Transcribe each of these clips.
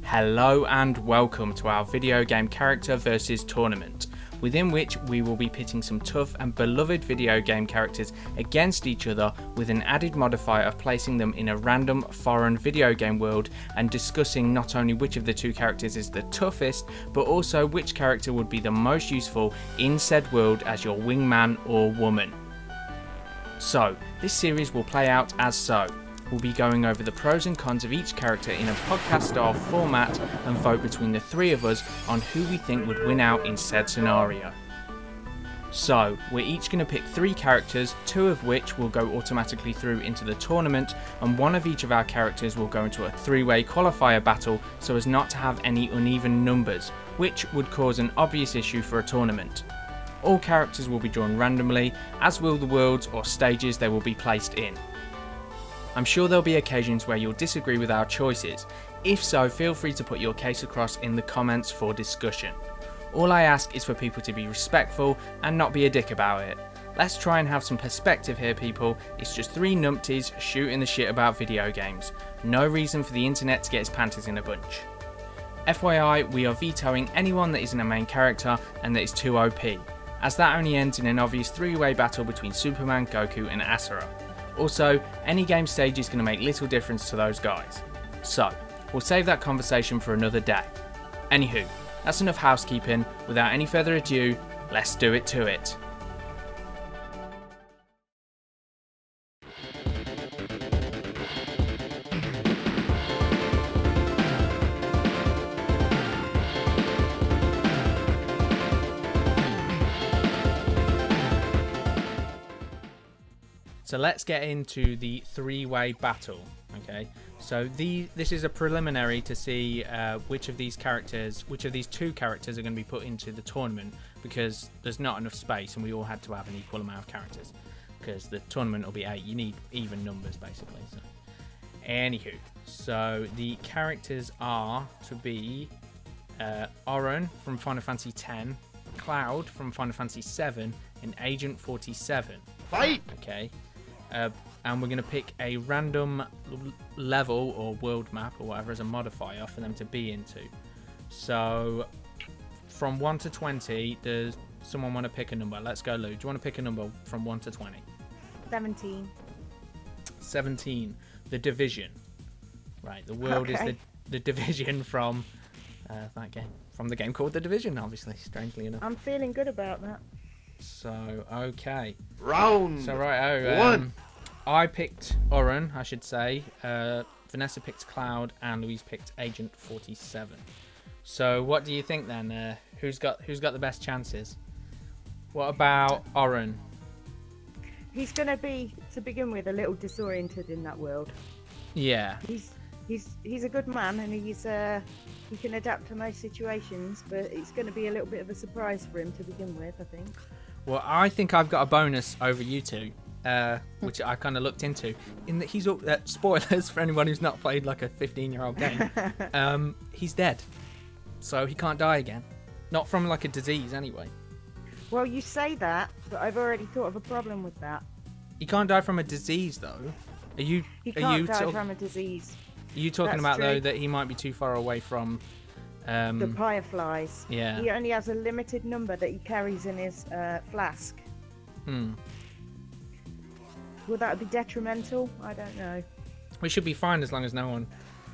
Hello and welcome to our video game character versus tournament, within which we will be pitting some tough and beloved video game characters against each other with an added modifier of placing them in a random foreign video game world and discussing not only which of the two characters is the toughest, but also which character would be the most useful in said world as your wingman or woman. So, this series will play out as so. We'll be going over the pros and cons of each character in a podcast style format and vote between the three of us on who we think would win out in said scenario. So, we're each going to pick 3 characters, 2 of which will go automatically through into the tournament, and 1 of each of our characters will go into a 3-way qualifier battle so as not to have any uneven numbers, which would cause an obvious issue for a tournament. All characters will be drawn randomly, as will the worlds or stages they will be placed in. I'm sure there'll be occasions where you'll disagree with our choices. If so, feel free to put your case across in the comments for discussion. All I ask is for people to be respectful and not be a dick about it. Let's try and have some perspective here, people. It's just 3 numpties shooting the shit about video games. No reason for the internet to get its panties in a bunch. FYI, we are vetoing anyone that isn't a main character and that is too OP, as that only ends in an obvious 3-way battle between Superman, Goku and Asura. Also, any game stage is going to make little difference to those guys. So, we'll save that conversation for another day. Anywho, that's enough housekeeping. Without any further ado, let's do it to it. So let's get into the 3-way battle, okay? So this is a preliminary to see which of these 2 characters are going to be put into the tournament, because there's not enough space and we all had to have an equal amount of characters, because the tournament will be 8. You need even numbers, basically. So. Anywho, so the characters are to be Auron from Final Fantasy X, Cloud from Final Fantasy VII, and Agent 47. Fight! Okay. And we're going to pick a random level or world map or whatever as a modifier for them to be into. So from 1 to 20, does someone want to pick a number? Let's go, Lou. Do you want to pick a number from 1 to 20? 17. 17. The Division. Right, the world is the Division from that game. From the game called The Division, obviously, strangely enough. I'm feeling good about that. So, okay. Round So, right, 1. I picked Auron, I should say. Vanessa picked Cloud, and Louise picked Agent 47. So, what do you think then? Who's got the best chances? What about Auron? He's going to be, to begin with, a little disoriented in that world. Yeah. He's a good man, and he can adapt to most situations, but it's going to be a little bit of a surprise for him to begin with, I think. Well, I think I've got a bonus over you two, which I kind of looked into. In that he's spoilers for anyone who's not played like a 15-year-old game. He's dead, so he can't die again. Not from like a disease, anyway. Well, you say that, but I've already thought of a problem with that. He can't die from a disease, though. He can't die from a disease. Are you talking about though that he might be too far away from? The fireflies. Yeah. He only has a limited number that he carries in his flask. Will that be detrimental? I don't know. We should be fine as long as no one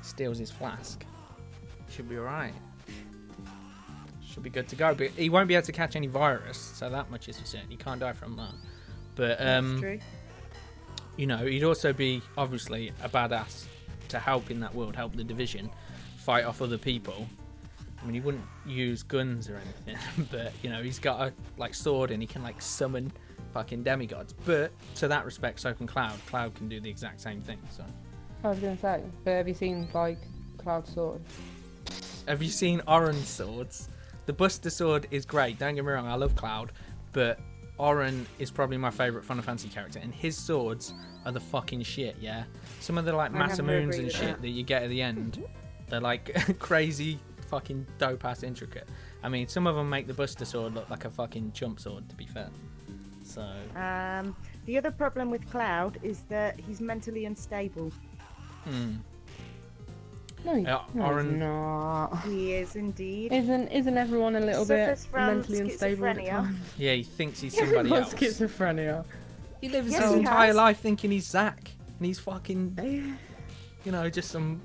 steals his flask. Should be alright. Should be good to go. But he won't be able to catch any virus, so that much is for certain. He can't die from that. But That's true. You know, he'd also be obviously a badass to help in that world, help the Division fight off other people. I mean, he wouldn't use guns or anything, but you know, he's got a like sword and he can like summon fucking demigods. But to that respect, so can Cloud. Cloud can do the exact same thing. So I was gonna say, but have you seen like Cloud's sword? have you seen Auron's swords? The Buster sword is great. Don't get me wrong, I love Cloud, but Auron is probably my favourite Final Fantasy character, and his swords are the fucking shit. Yeah, some of the like Masamoons and shit that you get at the end, they're like crazy. Fucking dope ass intricate. I mean, some of them make the Buster sword look like a fucking jump sword, to be fair. So the other problem with Cloud is that he's mentally unstable. No, no, Auron, he's not. He is indeed. Isn't everyone a little bit Suffers from mentally unstable at schizophrenia. times? yeah, he thinks he's somebody else. Schizophrenia. He lives Yes, his he entire has. life thinking he's Zack, and he's fucking, you know, just some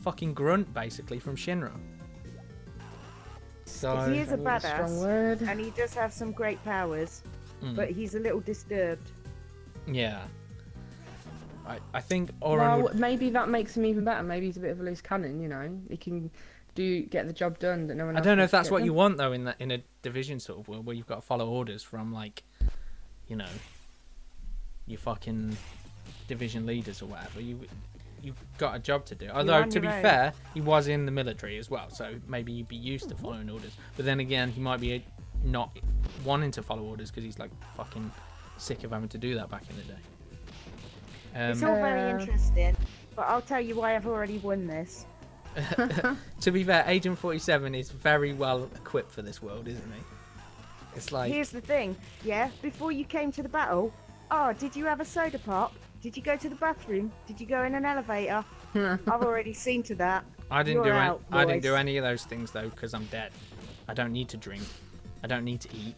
fucking grunt basically from Shinra. So He is a Strong badass, word. and he does have some great powers, but he's a little disturbed. yeah, I think Auron Well, would, maybe that makes him even better. Maybe he's a bit of a loose cannon, you know. He can get the job done that no one I else don't know can if that's get what you done. want though in a division sort of world where you've got to follow orders from like, you know, your fucking division leaders or whatever. You've got a job to do. Although on to be your own. fair, he was in the military as well, so maybe you'd be used to following orders. But then again, he might be not wanting to follow orders because he's like fucking sick of having to do that back in the day. It's all very Yeah. interesting, but I'll tell you why I've already won this. To be fair, Agent 47 is very well equipped for this world, isn't he? It's like, Here's the thing, yeah? Before you came to the battle, oh, did you have a soda pop? Did you go to the bathroom? Did you go in an elevator? I've already seen to that. I didn't You're do out, I didn't boys. do any of those things though because I'm dead. I don't need to drink. I don't need to eat.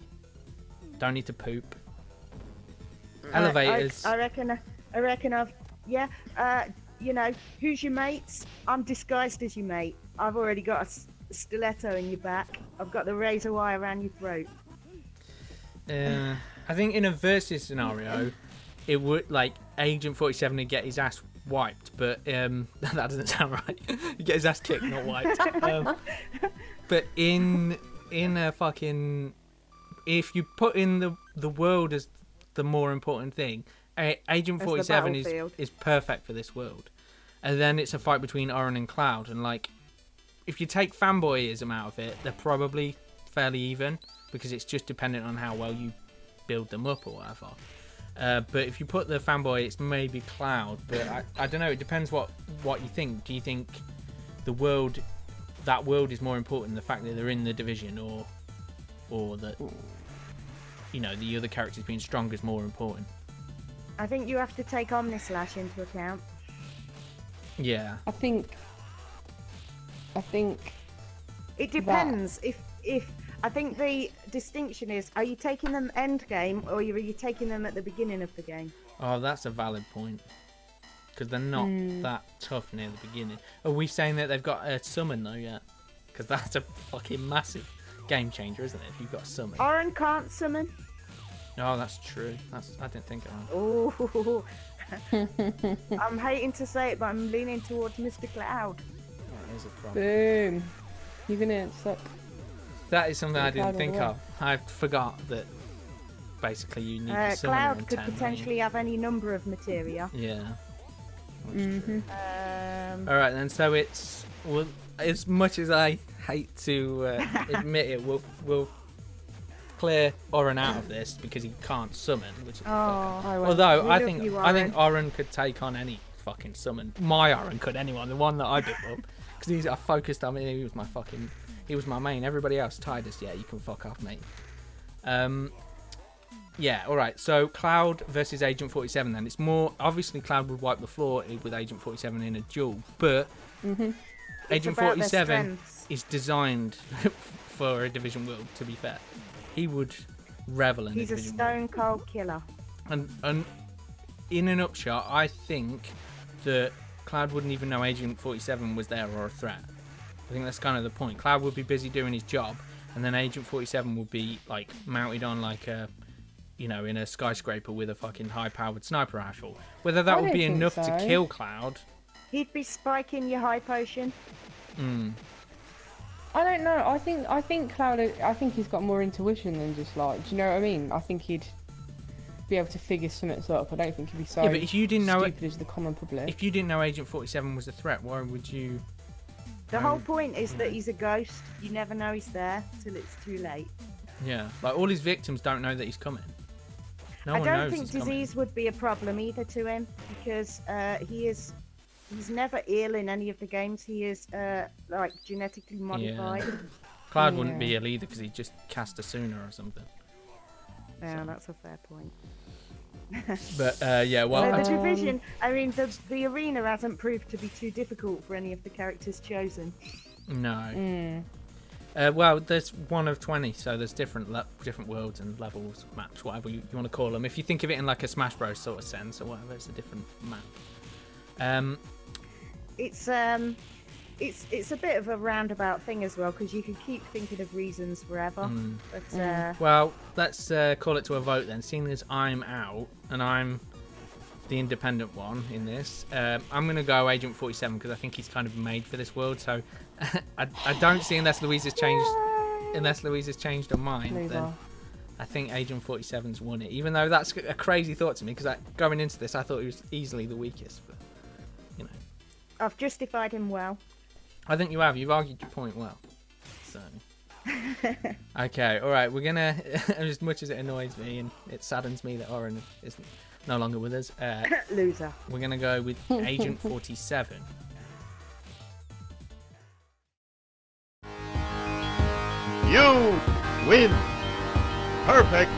Don't need to poop. Elevators. I reckon I've, yeah, you know, who's your mates? I'm disguised as your mate. I've already got a stiletto in your back. I've got the razor wire around your throat. I think in a versus scenario, it would like Agent 47 would get his ass wiped, but that doesn't sound right. He'd get his ass kicked, not wiped. But in a fucking, if you put in the world as the more important thing, Agent As the 47 battlefield. is perfect for this world. And then it's a fight between Auron and Cloud, and like, if you take fanboyism out of it, they're probably fairly even because it's just dependent on how well you build them up or whatever. But if you put the fanboy, it's maybe Cloud. But I don't know. It depends what you think. Do you think that world is more important, the fact that they're in the division, or that, you know, the other characters being stronger is more important? I think you have to take Omnislash into account. Yeah. I think It depends. If I think the distinction is, are you taking them end game or are you taking them at the beginning of the game? Oh, that's a valid point. Because they're not that tough near the beginning. Are we saying that they've got a summon though yet? Because that's a fucking massive game changer, isn't it? If you've got a summon. Auron can't summon. Oh, that's true. I didn't think of that. Oh, I'm hating to say it, but I'm leaning towards Mr. Cloud. That is a problem. boom. You're gonna suck. That is something I didn't Cloud all think the way. of. I forgot that basically you need to summon Cloud in could 10, don't you? potentially have any number of materia. Yeah. That's true. Alright, Alright then, so it's... Well, as much as I hate to admit it, we'll clear Auron out of this because he can't summon, which is a fuck. Oh, Although we I love think you, Auron could take on any fucking summon. My Auron could, anyone, the one that I built up, because I focused on him. He was my main. Everybody else Tidus, yeah, you can fuck off, mate. Yeah, all right. So Cloud versus Agent 47. Then it's more obviously Cloud would wipe the floor with Agent 47 in a duel, but Agent about their 47 strengths. is designed for a division world. To be fair, he would revel in He's a division world. stone cold killer. And in an upshot, I think that Cloud wouldn't even know Agent 47 was there or a threat. I think that's kind of the point. Cloud would be busy doing his job, and then Agent 47 would be like mounted on like a, you know, in a skyscraper with a fucking high-powered sniper rifle. Whether that I would don't be think enough so. to kill Cloud. He'd be spiking your high potion. I don't know. I think Cloud. I think he's got more intuition than just like. Do you know what I mean? I think he'd be able to figure something up. I don't think he'd be so Yeah, but if you didn't know stupid as the common public. If you didn't know Agent 47 was a threat, why would you? The whole point is that he's a ghost. You never know he's there till it's too late. Yeah, like all his victims don't know that he's coming. No I one don't knows think he's coming. disease would be a problem either to him because he's never ill in any of the games. He is like genetically modified. Cloud wouldn't be Yeah. ill either because he just cast a sooner or something. Yeah, So- that's a fair point. But yeah, well, So the division, I mean, the arena hasn't proved to be too difficult for any of the characters chosen. no. Well, there's 1 of 20, so there's different worlds and levels, maps, whatever you want to call them. If you think of it in like a Smash Bros sort of sense or whatever, it's a different map. It's a bit of a roundabout thing as well, because you can keep thinking of reasons forever. But Well, let's call it to a vote then. Seeing as I'm out and I'm the independent one in this, I'm going to go Agent 47 because I think he's kind of made for this world. So I don't see, unless Louise has changed her mind, then I think Agent 47's won it. Even though that's a crazy thought to me, because going into this I thought he was easily the weakest. But you know, I've justified him well. I think you have. You've argued your point well. So okay, all right. We're gonna, as much as it annoys me and it saddens me that Auron is no longer with us, Loser. we're gonna go with Agent 47. You win. Perfect.